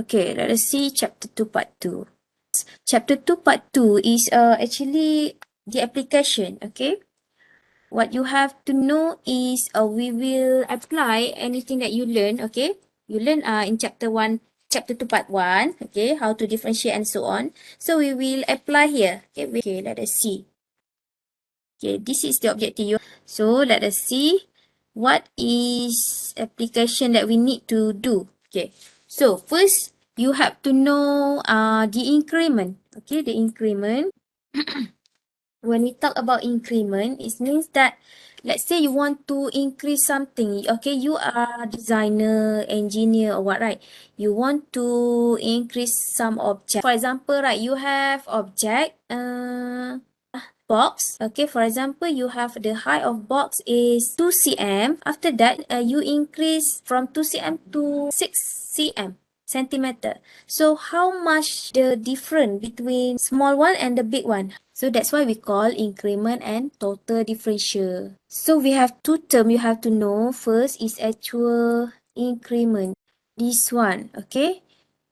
Okay, let us see chapter 2 part 2. Chapter 2 part 2 is actually the application, okay? What you have to know is we will apply anything that you learn, okay? You learn in chapter 1, chapter 2 part 1, okay? How to differentiate and so on. So we will apply here. Okay, let us see. Okay, this is the objective. So let us see what is application that we need to do. Okay, so first you have to know the increment. Okay, the increment. When we talk about increment, it means that let's say you want to increase something. Okay, you are designer, engineer or what, right? You want to increase some object. For example, right, you have object box. Okay, for example, you have the height of box is 2 cm. After that, you increase from 2 cm to 6 cm centimeter. So how much the difference between small one and the big one? So that's why we call increment and total differential. So we have two terms you have to know. First is actual increment. This one, okay?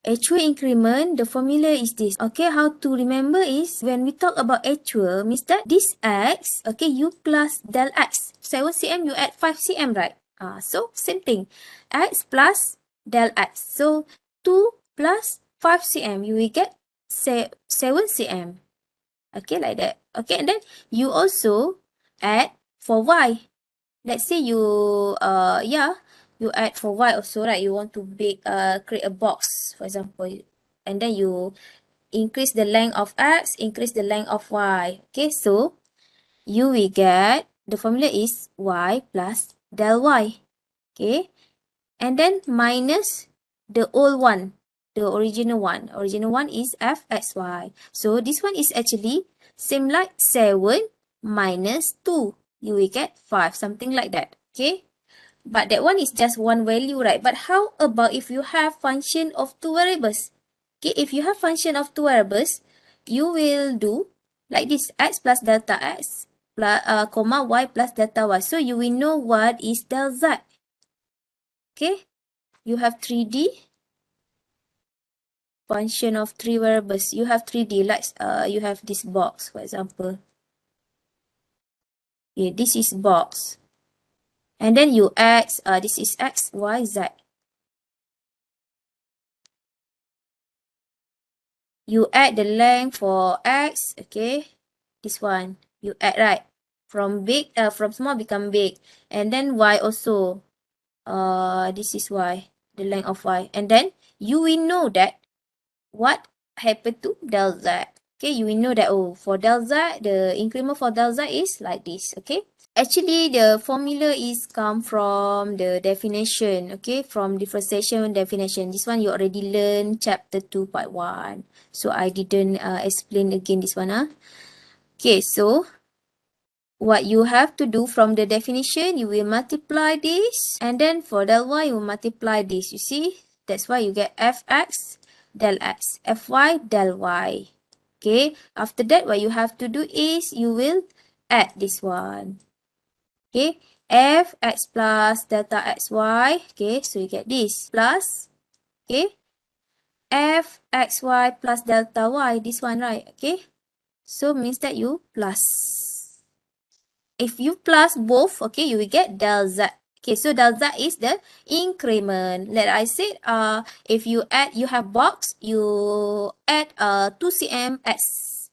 Actual increment, the formula is this. Okay, how to remember is when we talk about actual, means that this x, okay, you plus del x. 7 cm, you add 5 cm, right? So same thing. X plus del x. So 2 plus 5 cm, you will get 7 cm. Okay, like that. Okay, and then you also add for y. Let's say you, you add for y also, right? You want to create a box, for example. And then you increase the length of x, increase the length of y. Okay, so you will get, the formula is y plus del y. Okay, and then minus the old one, the original one. Original one is fxy. So this one is actually same like 7 minus 2. You will get 5, something like that. Okay, but that one is just one value, right? But how about if you have function of two variables? Okay, if you have function of two variables, you will do like this: x plus delta x plus comma y plus delta y. So you will know what is del z. Okay, you have 3D function of three variables. You have 3D, like you have this box, for example. Okay, this is box. And then you x, this is x, y, z. You add the length for x, okay? This one, you add, right? From small become big. And then y also. This is y, the length of y. And then you will know that what happened to del z. Okay, you will know that, oh, for del z, the increment for del z is like this, okay? Actually, the formula is come from the definition, okay? From differentiation definition. This one you already learned chapter 2 part 1. So I didn't explain again this one. Okay, so what you have to do from the definition, you will multiply this. And then for del y, you will multiply this. You see? That's why you get fx del x, fy del y. Okay, after that, what you have to do is you will add this one. Okay, fx plus delta xy. Okay, so you get this plus, okay, fxy plus delta y, this one, right? Okay, so means that you plus. If you plus both, okay, you will get del z. Okay, so del z is the increment. Like I said, if you add, you have box, you add 2 cm x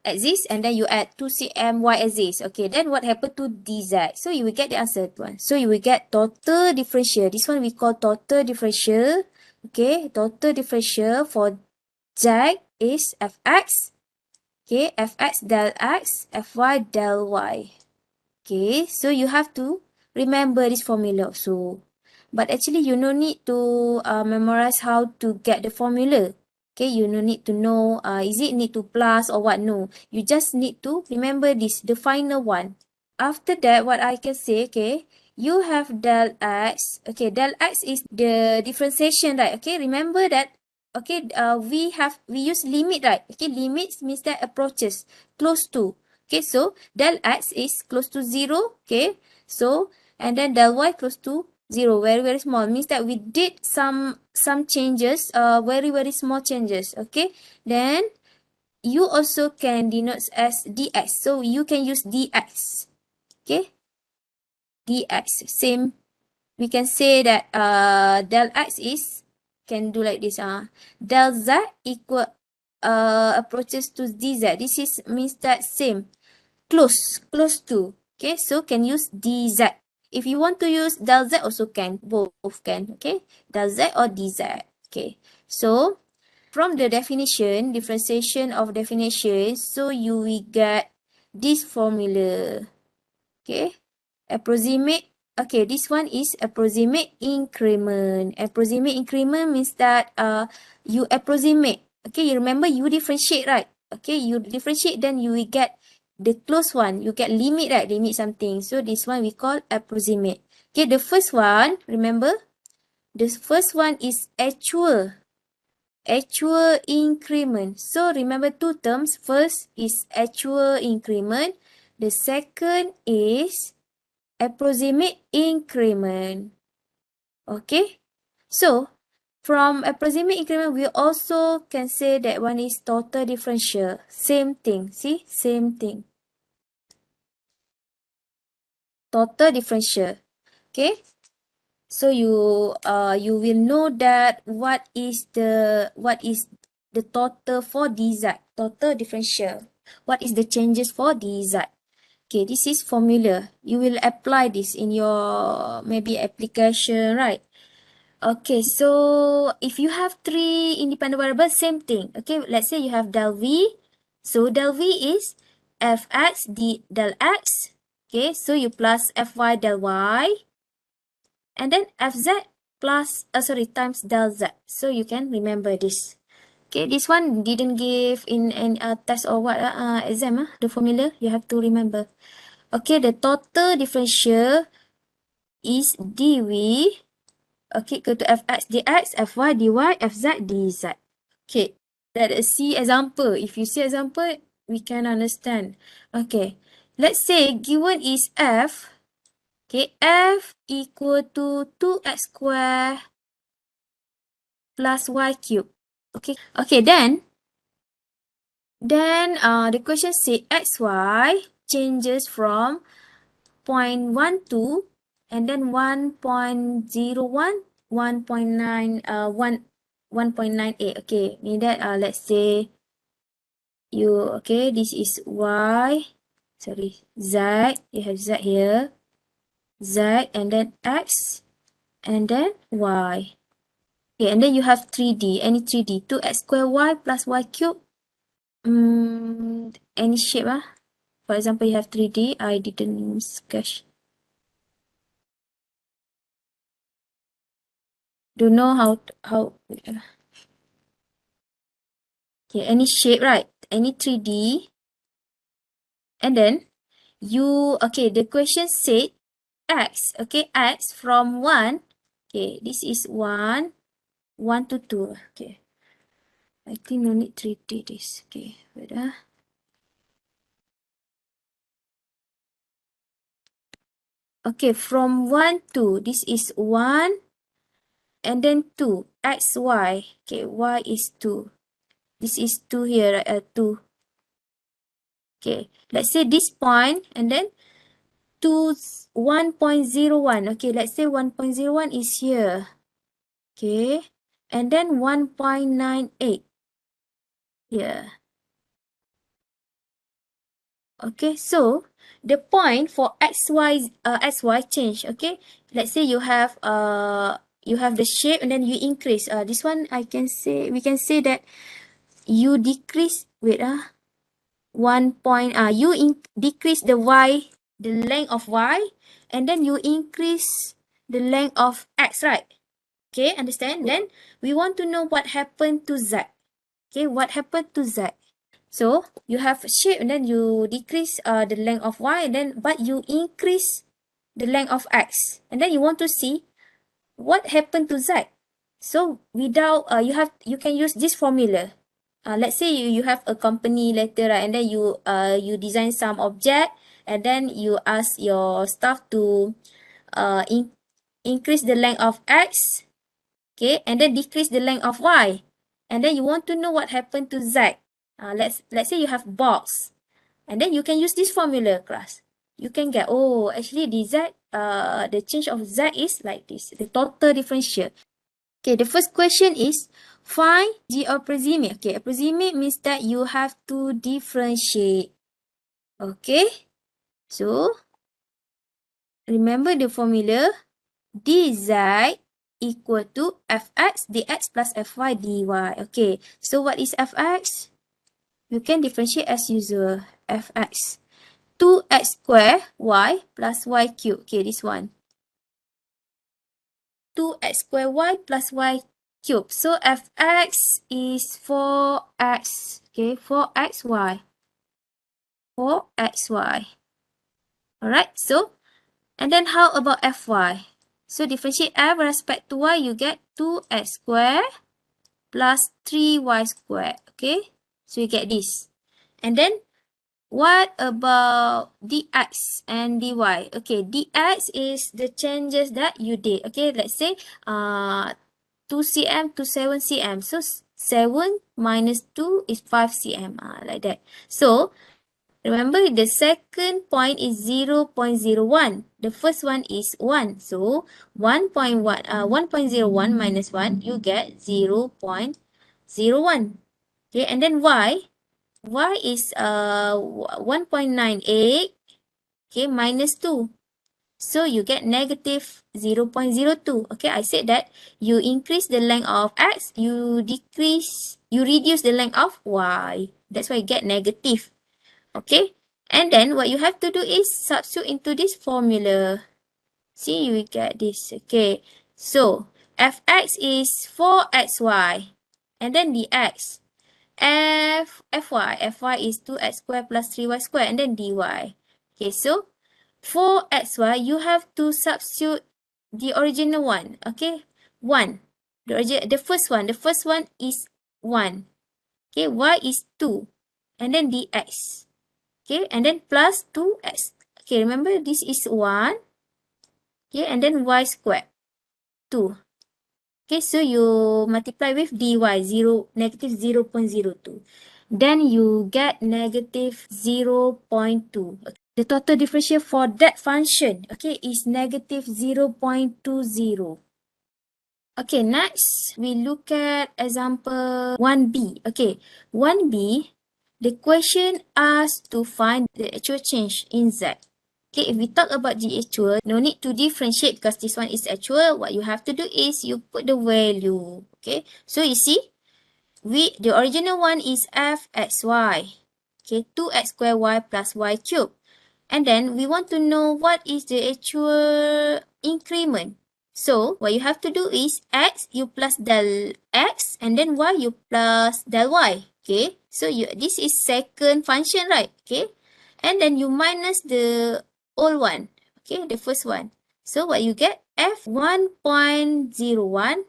axis, and then you add 2 cm y axis. Okay, then what happened to dz? So you will get the answer one. So you will get total differential. This one we call total differential. Okay, total differential for z is fx. Okay, fx del x, fy del y. Okay, so you have to remember this formula also. But actually, you no need to memorize how to get the formula. Okay, you no need to know, is it need to plus or what? No, you just need to remember this, the final one. After that, what I can say, okay, you have del x. Okay, del x is the differentiation, right? Okay, remember that. Okay, we use limit, right? Okay, limits means that approaches close to. Okay, so del x is close to 0. Okay, so and then del y close to 0, very, very small. Means that we did some changes, very, very small changes. Okay. Then you also can denote as dx. So you can use dx. Okay. Dx. Same. We can say that del x is, can do like this. Del z equal approaches to dz. This is means that same. Close to. Okay, so can use dz. If you want to use del z also can, both can. Okay, del z or dz. Okay, so from the definition, differentiation of definition, so you will get this formula. Okay, approximate. Okay, this one is approximate increment. Approximate increment means that you approximate. Okay, you remember you differentiate, right? Okay, you differentiate, then you will get the close one. You get limit, right? Limit something. So this one we call approximate. Okay, the first one, remember? The first one is actual. Actual increment. So remember two terms. First is actual increment. The second is approximate increment. Okay. So from approximate increment, we also can say that one is total differential. Same thing. See? Same thing. Total differential. Okay. So you will know that what is the total for dz, total differential. What is the changes for dz? Okay, this is formula. You will apply this in your maybe application, right? Okay, so if you have three independent variables, same thing. Okay, let's say you have del v. So del v is fx del x. Okay, so you plus fy del y. And then fz plus, times del z. So you can remember this. Okay, this one didn't give in an test or what exam, the formula. You have to remember. Okay, the total differential is dv. Okay, go to fx dx, fy dy, fz dz. Okay, let us see example. If you see example, we can understand. Okay, let's say given is f. Okay, f equal to 2x square plus y cube. Okay, then the question say xy changes from 0.12 and then 1.01, 1.9, 1.98. Okay, mean that let's say this is y, z, you have z here, z and then x and then y. Okay, and then you have 3D, any 3D, 2x square y plus y cube. Any shape. For example, you have 3D, I didn't sketch. Don't know how. Okay, any shape, right? Any 3D. And then the question said x. Okay, x from 1. Okay, this is 1 to 2. Okay. I think no need 3D this. Okay, wait. Okay, from 1 to, this is 1 and then 2, x, y. Okay, y is 2. This is 2 here, 2. Okay, let's say this point and then 1.01. Okay, let's say 1.01 is here. Okay, and then 1.98 here. Okay, so the point for xy change. Okay, let's say you have the shape and then you increase. This one we can say that you decrease. Wait, 1 point. Decrease the y, the length of y, and then you increase the length of x, right? Okay, understand? Then we want to know what happened to z. Okay, what happened to z? So you have shape and then you decrease the length of y, and then but you increase the length of x, and then you want to see what happened to z. So without you can use this formula. Let's say you have a company letter, right? And then you design some object, and then you ask your staff to increase the length of x, okay, and then decrease the length of y. And then you want to know what happened to z. Let's say you have box. And then you can use this formula, class. You can get, oh, actually the change of z is like this, the total differential. Okay, the first question is, find the approximate. Okay, approximate means that you have to differentiate. Okay, so remember the formula, dz equal to fx dx plus fy dy. Okay, so what is fx? You can differentiate as usual. Fx 2x square y plus y cube. Okay, this one. 2x square y plus y cube. So fx is 4x. Okay, 4xy. 4xy. Alright, so, and then how about fy? So differentiate f with respect to y, you get 2x square plus 3y square. Okay, so you get this. And then what about dx and dy? Okay, dx is the changes that you did. Okay, let's say 2 cm to 7 cm. So 7 minus 2 is 5 cm. Like that. So remember the second point is 0.01. The first one is 1. So 1.01 minus 1, you get 0.01. Okay, and then y is 1.98, okay, minus 2. So you get negative 0.02. Okay, I said that you increase the length of x, you reduce the length of y. That's why you get negative. Okay, and then what you have to do is substitute into this formula. See, you get this. Okay, so fx is 4xy, and then dx. Fy is 2x squared plus 3y squared, and then dy. Okay, so for xy, you have to substitute the original one. Okay, 1. The first one is 1. Okay, y is 2. And then dx. Okay, and then plus 2x. Okay, remember this is 1. Okay, and then y squared, 2. Okay, so you multiply with dy, negative 0.02. Then you get negative 0.2. Okay. The total differential for that function, okay, is negative 0.20. Okay, next we look at example 1b. Okay, 1b, the question asks to find the actual change in z. Okay, if we talk about the actual, no need to differentiate because this one is actual. What you have to do is you put the value. Okay, so you see, the original one is fxy. Okay, 2x squared y plus y cube. And then we want to know what is the actual increment. So what you have to do is x, you plus del x, and then y, you plus del y. Okay, so this is second function, right? Okay, and then you minus the old one. Okay, the first one. So what you get? F 1.01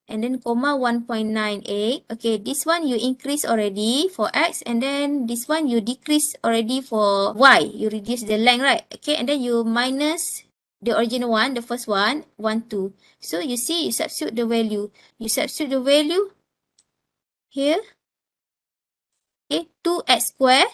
and then comma 1.98. Okay, this one you increase already for x, and then this one you decrease already for y. You reduce the length, right? Okay, and then you minus the original one, the first one, 1, 2. So you see, you substitute the value. You substitute the value here. Okay, 2x squared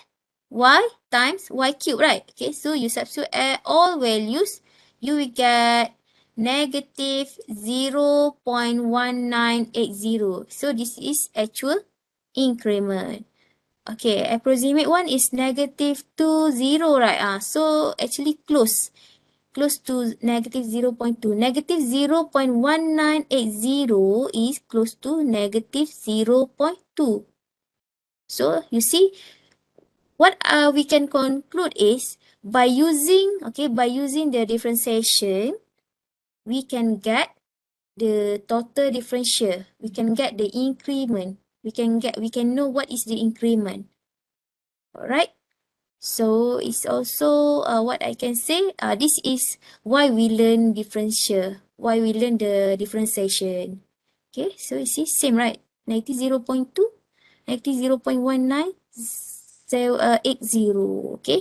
y times y cube, right? Okay, so you substitute all values, you will get negative 0.1980. So this is actual increment. Okay, approximate one is negative 20, right? So actually close to negative 0.2. Negative 0.1980 is close to negative 0.2. So you see, what we can conclude is by using the differentiation, we can get the total differential. We can get the increment. We can know what is the increment. Alright. So it's also what I can say. This is why we learn differential. Why we learn the differentiation. Okay. So you see, same, right? Negative 0.2, negative 0.19. 80. Okay.